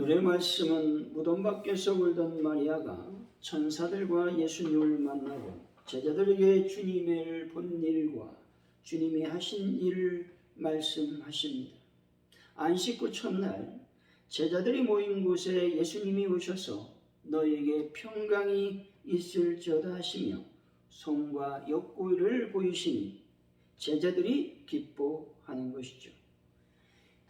오늘의 말씀은 무덤 밖에서 울던 마리아가 천사들과 예수님을 만나고 제자들에게 주님을 본 일과 주님이 하신 일을 말씀하십니다. 안식 후 첫날 제자들이 모인 곳에 예수님이 오셔서 너에게 평강이 있을지어다 하시며 손과 옆구리를 보이시니 제자들이 기뻐하는 것이죠.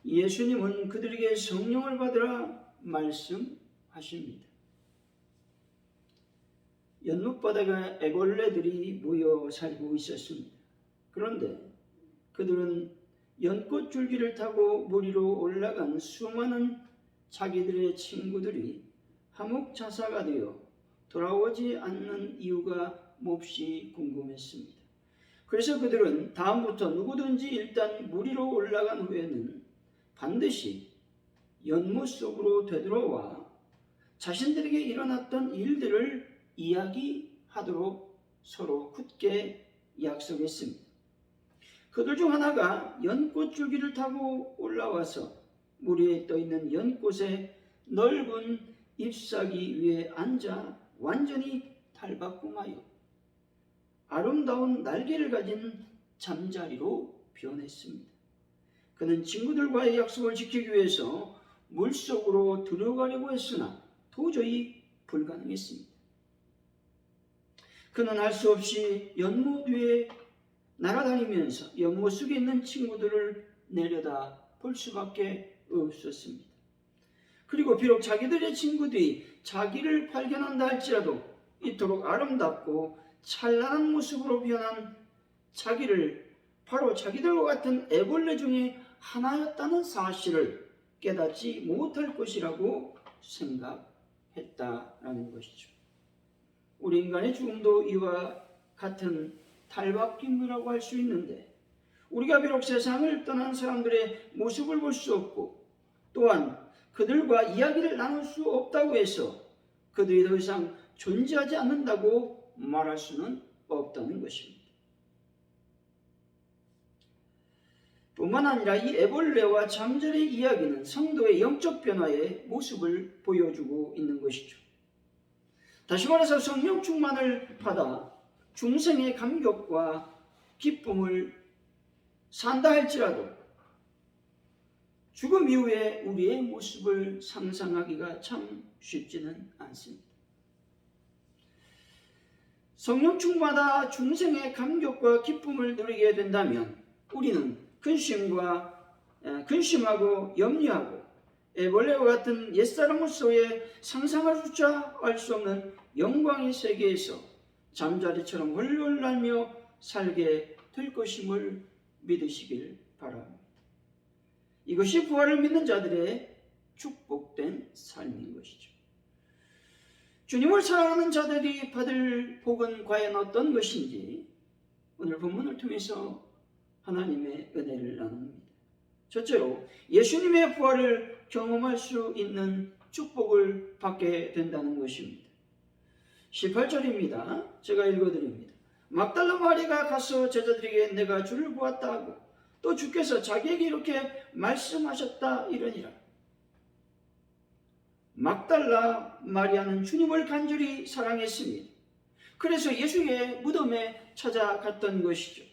예수님은 그들에게 성령을 받으라 말씀하십니다. 연못바다에 애벌레들이 모여 살고 있었습니다. 그런데 그들은 연꽃줄기를 타고 물 위로 올라간 수많은 자기들의 친구들이 함흥차사가 되어 돌아오지 않는 이유가 몹시 궁금했습니다. 그래서 그들은 다음부터 누구든지 일단 물 위로 올라간 후에는 반드시 연못 속으로 되돌아와 자신들에게 일어났던 일들을 이야기하도록 서로 굳게 약속했습니다. 그들 중 하나가 연꽃줄기를 타고 올라와서 물 위에 떠있는 연꽃의 넓은 잎사귀 위에 앉아 완전히 탈바꿈하여 아름다운 날개를 가진 잠자리로 변했습니다. 그는 친구들과의 약속을 지키기 위해서 물속으로 들어가려고 했으나 도저히 불가능했습니다. 그는 할 수 없이 연못 위에 날아다니면서 연못 속에 있는 친구들을 내려다 볼 수밖에 없었습니다. 그리고 비록 자기들의 친구들이 자기를 발견한다 할지라도 이토록 아름답고 찬란한 모습으로 변한 자기를 바로 자기들과 같은 애벌레 중에 하나였다는 사실을 깨닫지 못할 것이라고 생각했다라는 것이죠. 우리 인간의 죽음도 이와 같은 탈바꿈이라고 할 수 있는데, 우리가 비록 세상을 떠난 사람들의 모습을 볼 수 없고 또한 그들과 이야기를 나눌 수 없다고 해서 그들이 더 이상 존재하지 않는다고 말할 수는 없다는 것입니다. 뿐만 아니라 이 애벌레와 잠자리의 이야기는 성도의 영적 변화의 모습을 보여주고 있는 것이죠. 다시 말해서 성령 충만을 받아 중생의 감격과 기쁨을 산다 할지라도 죽음 이후에 우리의 모습을 상상하기가 참 쉽지는 않습니다. 성령 충만하다 중생의 감격과 기쁨을 누리게 된다면 우리는 근심하고 염려하고 애벌레와 같은 옛사람으로서의 상상할 수차 알 수 없는 영광의 세계에서 잠자리처럼 헐헐 날며 살게 될 것임을 믿으시길 바랍니다. 이것이 부활을 믿는 자들의 축복된 삶인 것이죠. 주님을 사랑하는 자들이 받을 복은 과연 어떤 것인지 오늘 본문을 통해서 하나님의 은혜를 나눕니다. 첫째로 예수님의 부활을 경험할 수 있는 축복을 받게 된다는 것입니다. 18절입니다. 제가 읽어드립니다. 막달라 마리아가 가서 제자들에게 내가 주를 보았다 하고 또 주께서 자기에게 이렇게 말씀하셨다 이러니라. 막달라 마리아는 주님을 간절히 사랑했습니다. 그래서 예수의 무덤에 찾아갔던 것이죠.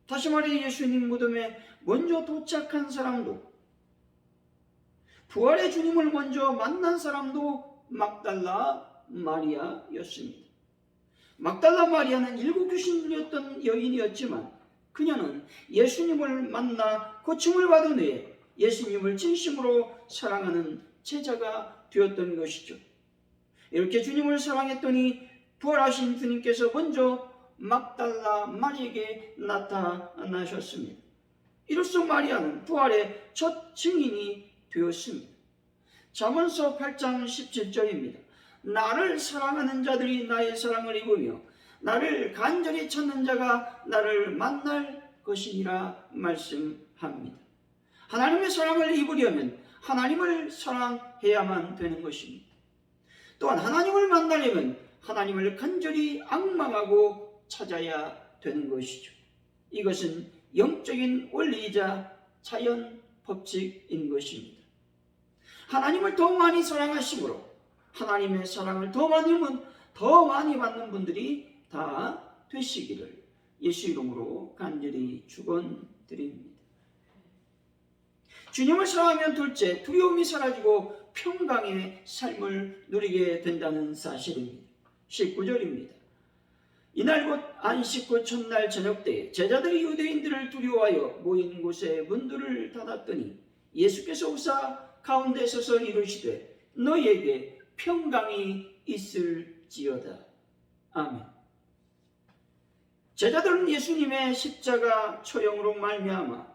다시 말해 예수님 무덤에 먼저 도착한 사람도, 부활의 주님을 먼저 만난 사람도 막달라 마리아였습니다. 막달라 마리아는 7 귀신 들렸던 여인이었지만 그녀는 예수님을 만나 고침을 받은 후에 예수님을 진심으로 사랑하는 제자가 되었던 것이죠. 이렇게 주님을 사랑했더니 부활하신 주님께서 먼저 막달라 마리아에게 나타나셨습니다. 이로써 마리아는 부활의 첫 증인이 되었습니다. 잠언서 8장 17절입니다. 나를 사랑하는 자들이 나의 사랑을 입으며 나를 간절히 찾는 자가 나를 만날 것이니라 말씀합니다. 하나님의 사랑을 입으려면 하나님을 사랑해야만 되는 것입니다. 또한 하나님을 만나려면 하나님을 간절히 앙망하고 찾아야 되는 것이죠. 이것은 영적인 원리이자 자연 법칙인 것입니다. 하나님을 더 많이 사랑하심으로 하나님의 사랑을 더 많이 받는 분들이 다 되시기를 예수 이름으로 간절히 축원드립니다. 주님을 사랑하면 둘째, 두려움이 사라지고 평강의 삶을 누리게 된다는 사실입니다. 19절입니다. 이날 곧 안식 후 첫날 저녁 때에 제자들이 유대인들을 두려워하여 모인 곳에 문들을 닫았더니 예수께서 오사 가운데 서서 이르시되 너희에게 평강이 있을지어다. 아멘. 제자들은 예수님의 십자가 처형으로 말미암아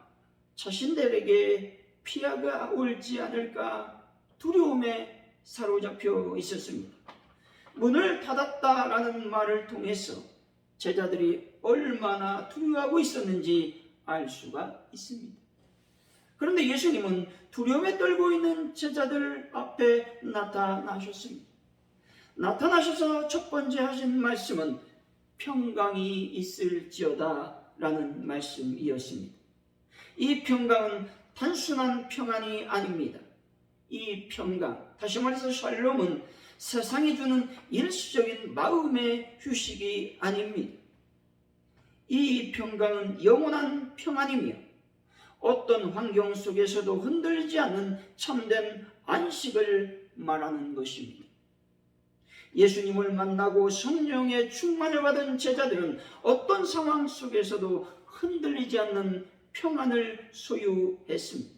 자신들에게 피해가 올지 않을까 두려움에 사로잡혀 있었습니다. 문을 닫았다라는 말을 통해서 제자들이 얼마나 두려워하고 있었는지 알 수가 있습니다. 그런데 예수님은 두려움에 떨고 있는 제자들 앞에 나타나셨습니다. 나타나셔서 첫 번째 하신 말씀은 평강이 있을지어다 라는 말씀이었습니다. 이 평강은 단순한 평안이 아닙니다. 이 평강, 다시 말해서 샬롬은 세상이 주는 일시적인 마음의 휴식이 아닙니다. 이 평강은 영원한 평안이며 어떤 환경 속에서도 흔들리지 않는 참된 안식을 말하는 것입니다. 예수님을 만나고 성령의 충만을 받은 제자들은 어떤 상황 속에서도 흔들리지 않는 평안을 소유했습니다.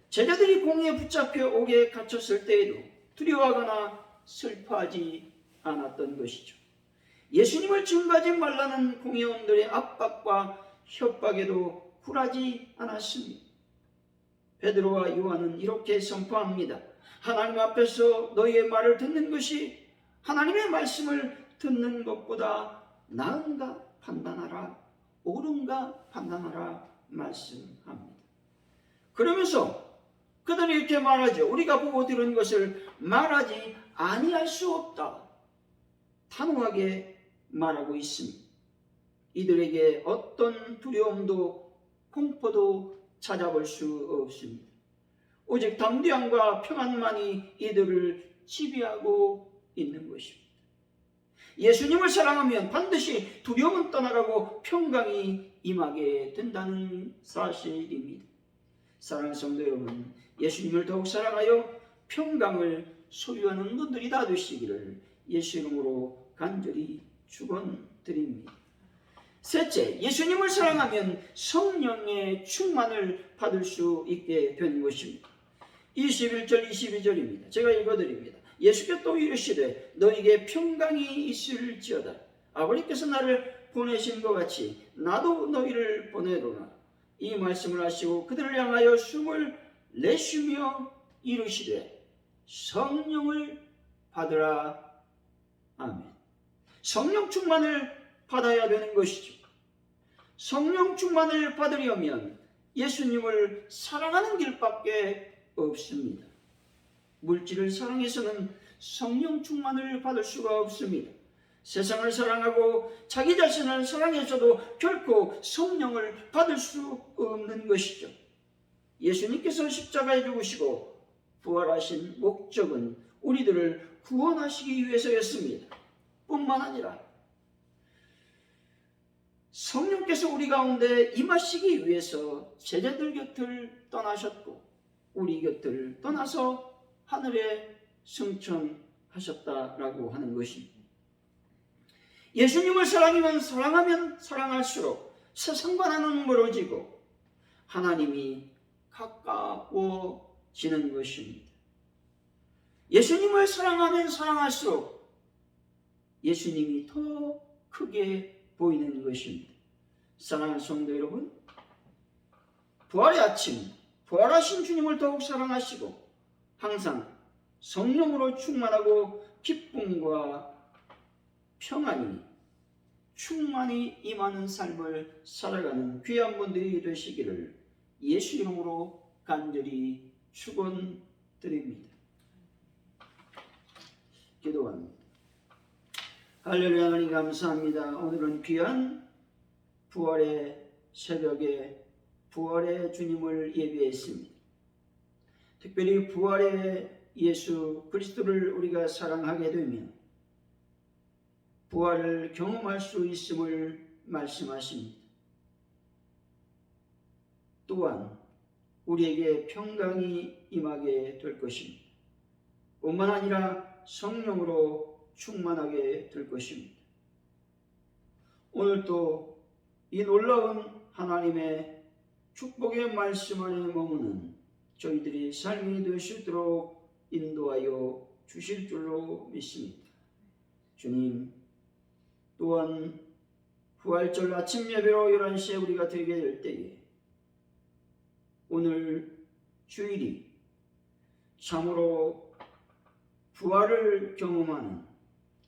제자들이 공에 붙잡혀 옥에 갇혔을 때에도 두려워하거나 슬퍼하지 않았던 것이죠. 예수님을 증거하지 말라는 공회원들의 압박과 협박에도 굴하지 않았습니다. 베드로와 요한은 이렇게 선포합니다. 하나님 앞에서 너희의 말을 듣는 것이 하나님의 말씀을 듣는 것보다 나은가 판단하라, 옳은가 판단하라 말씀합니다. 그러면서 그들이 이렇게 말하죠. 우리가 보고 들은 것을 말하지 아니할 수 없다. 단호하게 말하고 있습니다. 이들에게 어떤 두려움도 공포도 찾아볼 수 없습니다. 오직 담대함과 평안만이 이들을 지배하고 있는 것입니다. 예수님을 사랑하면 반드시 두려움은 떠나가고 평강이 임하게 된다는 사실입니다. 사랑하는 성도 여러분, 예수님을 더욱 사랑하여 평강을 소유하는 분들이 다 되시기를 예수 이름으로 간절히 축원드립니다. 셋째, 예수님을 사랑하면 성령의 충만을 받을 수 있게 되는 것입니다. 21절 22절입니다. 제가 읽어드립니다. 예수께서 또 이르시되 너에게 평강이 있을지어다. 아버지께서 나를 보내신 것 같이 나도 너희를 보내노라. 이 말씀을 하시고 그들을 향하여 숨을 내쉬며 이르시되 성령을 받으라. 아멘. 성령 충만을 받아야 되는 것이죠. 성령 충만을 받으려면 예수님을 사랑하는 길밖에 없습니다. 물질을 사랑해서는 성령 충만을 받을 수가 없습니다. 세상을 사랑하고 자기 자신을 사랑해서도 결코 성령을 받을 수 없는 것이죠. 예수님께서 십자가에 죽으시고 부활하신 목적은 우리들을 구원하시기 위해서였습니다. 뿐만 아니라 성령께서 우리 가운데 임하시기 위해서 제자들 곁을 떠나셨고 우리 곁을 떠나서 하늘에 승천하셨다라고 하는 것입니다. 예수님을 사랑하면 사랑할수록 세상과는 멀어지고 하나님이 가까워지는 것입니다. 예수님을 사랑하면 사랑할수록 예수님이 더 크게 보이는 것입니다. 사랑하는 성도 여러분, 부활의 아침, 부활하신 주님을 더욱 사랑하시고 항상 성령으로 충만하고 기쁨과 평안이 충만히 임하는 삶을 살아가는 귀한 분들이 되시기를 예수 이름으로 간절히 축원드립니다. 기도합니다. 할렐루야. 하나님 감사합니다. 오늘은 귀한 부활의 새벽에 부활의 주님을 예배했습니다. 특별히 부활의 예수 그리스도를 우리가 사랑하게 되면 부활을 경험할 수 있음을 말씀하십니다. 또한 우리에게 평강이 임하게 될 것입니다. 뿐만 아니라 성령으로 충만하게 될 것입니다. 오늘도 이 놀라운 하나님의 축복의 말씀 안에 머무는 저희들이 삶이 될 수 있도록 인도하여 주실 줄로 믿습니다. 주님, 또한 부활절 아침 예배로 11시에 우리가 드리게 될 때에 오늘 주일이 참으로 부활을 경험하는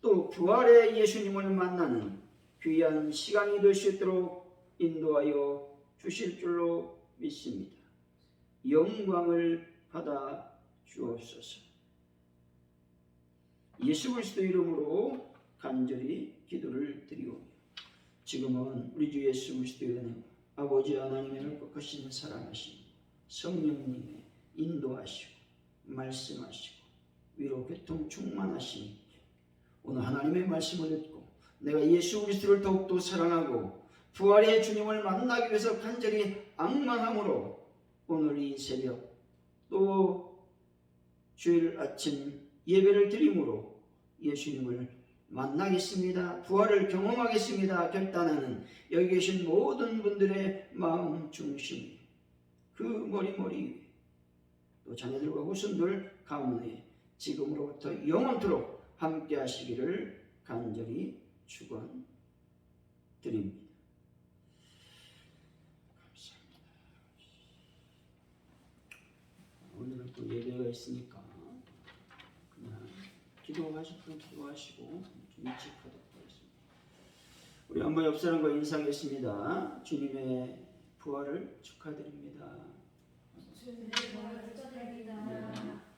또 부활의 예수님을 만나는 귀한 시간이 될 수 있도록 인도하여 주실 줄로 믿습니다. 영광을 받아 주옵소서. 예수 그리스도 이름으로 간절히 기도를 드리오며 지금은 우리 주 예수 그리스도의 은혜와 아버지 하나님의 거룩하신 사랑하심 성령님의 인도하시고 말씀하시고 위로 교통 충만하시니 오늘 하나님의 말씀을 듣고 내가 예수 그리스도를 더욱더 사랑하고 부활의 주님을 만나기 위해서 간절히 앙망함으로 오늘 이 새벽 또 주일 아침 예배를 드림으로 예수님을 만나겠습니다. 부활을 경험하겠습니다. 결단하는 여기 계신 모든 분들의 마음 중심이 그 머리 또 자녀들과 후손들 가운데 지금으로부터 영원토록 함께 하시기를 간절히 축원드립니다. 감사합니다. 오늘은 또 예배가 있으니까 그냥 기도하실 분 기도하시고 좀 일찍 하도록 하겠습니다. 우리 한번 옆 사람과 인사하겠습니다. 주님의 부활을 축하드립니다. 주님의 부활을 축하드립니다.